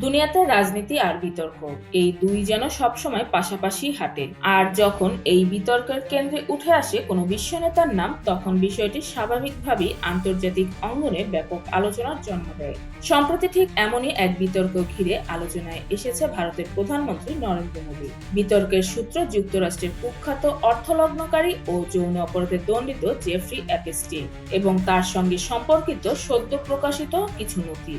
দুনিয়াতে রাজনীতি আর বিতর্ক এই দুই যেন সবসময় পাশাপাশি হাঁটে। আর যখন এই বিতর্কের কেন্দ্রে উঠে আসে কোনো বিশ্ব নেতার নাম, তখন বিষয়টি স্বাভাবিকভাবেই আন্তর্জাতিক অঙ্গনে ব্যাপক আলোচনার জন্ম দেয়। সম্প্রতি ঠিক এমনই এক বিতর্ক ঘিরে আলোচনায় এসেছে ভারতের প্রধানমন্ত্রী নরেন্দ্র মোদী। বিতর্কের সূত্র যুক্তরাষ্ট্রের কুখ্যাত অর্থলগ্নকারী ও যৌন অপরাধে দণ্ডিত জেফ্রি অ্যাপস্টিন এবং তার সঙ্গে সম্পর্কিত সদ্য প্রকাশিত কিছু নথি।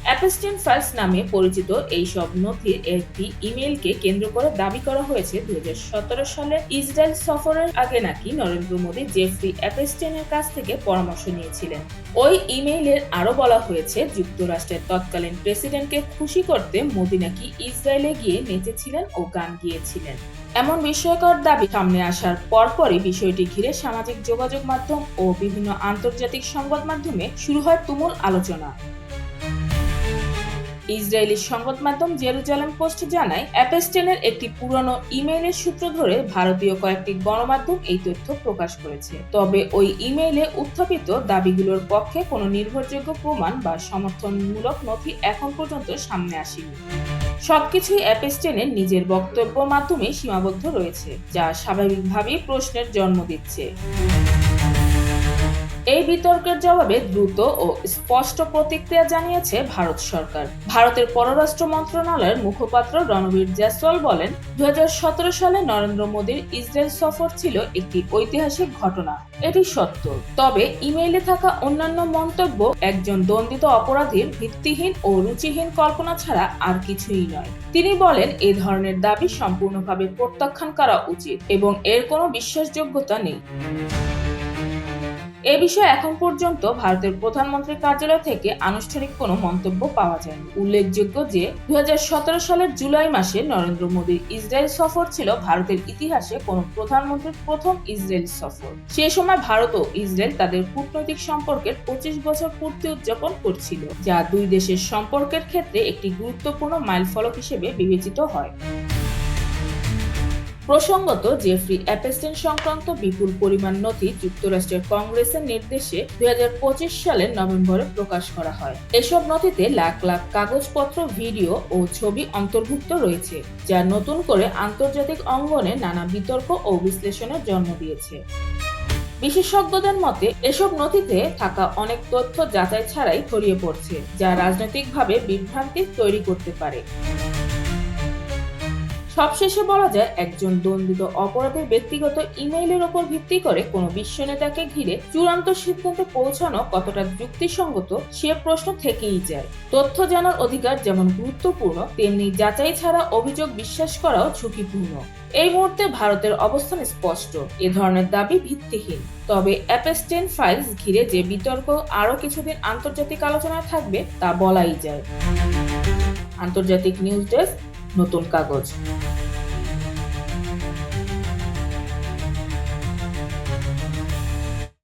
অ্যাপস্টিন ফাইলস নামে পরিচিত এই সব নথির একটি ইমেইলকে কেন্দ্র করে দাবি করা হয়েছে 2017 সালে ইসরায়েল সফরের আগে নাকি নরেন্দ্র মোদী জেফ্রি অ্যাপস্টিনের কাছ থেকে পরামর্শ নিয়েছিলেন। ওই ইমেইলের আরো বলা হয়েছে, যুক্তরাষ্ট্রের তৎকালীন প্রেসিডেন্টকে খুশি করতে মোদী নাকি ইসরায়েলে গিয়ে নেচেছিলেন ও গান গিয়েছিলেন। এমন বিস্ময়কর দাবি সামনে আসার পরপরই বিষয়টি ঘিরে সামাজিক যোগাযোগ মাধ্যম ও বিভিন্ন আন্তর্জাতিক সংবাদ মাধ্যমে শুরু হয় তুমুল আলোচনা। ইসরায়েলি সংবাদ মাধ্যম জেরুজালেম পোস্ট জানায়, অ্যাপস্টিনের একটি পুরনো ইমেইলের সূত্র ধরে ভারতীয় কয়েকটি গণমাধ্যম এই তথ্য প্রকাশ করেছে। তবে ওই ইমেইলে উত্থাপিত দাবিগুলোর পক্ষে কোনো নির্ভরযোগ্য প্রমাণ বা সমর্থনমূলক নথি এখন পর্যন্ত সামনে আসেনি। সবকিছুই অ্যাপস্টিনের নিজের বক্তব্যের মাধ্যমে সীমাবদ্ধ রয়েছে, যা স্বাভাবিকভাবেই প্রশ্নের জন্ম দিচ্ছে। এই বিতর্কের জবাবে দ্রুত ও স্পষ্ট প্রতিক্রিয়া জানিয়েছে ভারত সরকার। ভারতের পররাষ্ট্র মন্ত্রণালয়ের মুখপাত্র রণবীর জয়সওয়াল বলেন, 2017 সালে নরেন্দ্র মোদীর ইসরায়েল সফর ছিল একটি ঐতিহাসিক ঘটনা। এটি সত্য। তবে ইমেইলে থাকা অন্যান্য মন্তব্য একজন দণ্ডিত অপরাধীর ভিত্তিহীন ও রুচিহীন কল্পনা ছাড়া আর কিছুই নয়। তিনি বলেন, এ ধরনের দাবি সম্পূর্ণভাবে প্রত্যাখ্যান করা উচিত এবং এর কোনো বিশ্বাসযোগ্যতা নেই। এ বিষয়ে এখন পর্যন্ত ভারতের প্রধানমন্ত্রীর কার্যালয় থেকে আনুষ্ঠানিক কোনো মন্তব্য পাওয়া যায়নি। উল্লেখযোগ্য যে 2017 সালের জুলাই মাসে নরেন্দ্র মোদীর ইসরায়েল সফর ছিল ভারতের ইতিহাসে কোনো প্রধানমন্ত্রীর প্রথম ইসরায়েল সফর। সে সময় ভারত ও ইসরায়েল তাদের কূটনৈতিক সম্পর্কের 25 বছর পূর্তি উদযাপন করছিল, যা দুই দেশের সম্পর্কের ক্ষেত্রে একটি গুরুত্বপূর্ণ মাইলফলক হিসেবে বিবেচিত হয়। প্রসঙ্গত, জেফ্রি অ্যাপস্টিন সংক্রান্ত বিপুল পরিমাণ নথি যুক্তরাষ্ট্রের কংগ্রেসের নির্দেশে 2025 সালের নভেম্বরে প্রকাশ করা হয়। এসব নথিতে লাখ লাখ কাগজপত্র, ভিডিও ও ছবি অন্তর্ভুক্ত রয়েছে, যা নতুন করে আন্তর্জাতিক অঙ্গনে নানা বিতর্ক ও বিশ্লেষণের জন্ম দিয়েছে। বিশেষজ্ঞদের মতে, এসব নথিতে থাকা অনেক তথ্য যাচাই ছাড়াই ছড়িয়ে পড়ছে, যা রাজনৈতিকভাবে বিভ্রান্তি তৈরি করতে পারে। সবশেষে বলা যায়, একজন দণ্ডিত অপরাধীর ব্যক্তিগত ইমেইলের উপর ভিত্তি করে কোনো বিশ্ব নেতাকে ঘিরে চূড়ান্ত সিদ্ধান্তে পৌঁছানো কতটা যুক্তিসঙ্গত সে প্রশ্ন থেকেই যায়। তথ্য জানার অধিকার যেমন গুরুত্বপূর্ণ, তেমনি যাচাই ছাড়া অভিযোগ বিশ্বাস করাও ঝুঁকিপূর্ণ। এই মুহূর্তে ভারতের অবস্থান স্পষ্ট, এ ধরনের দাবি ভিত্তিহীন। তবে অ্যাপস্টিন ফাইলস ঘিরে যে বিতর্ক আরও কিছুদিন আন্তর্জাতিক আলোচনায় থাকবে তা বলাই যায়। আন্তর্জাতিক নিউজ ডেস্ক, নতুন কাগজ।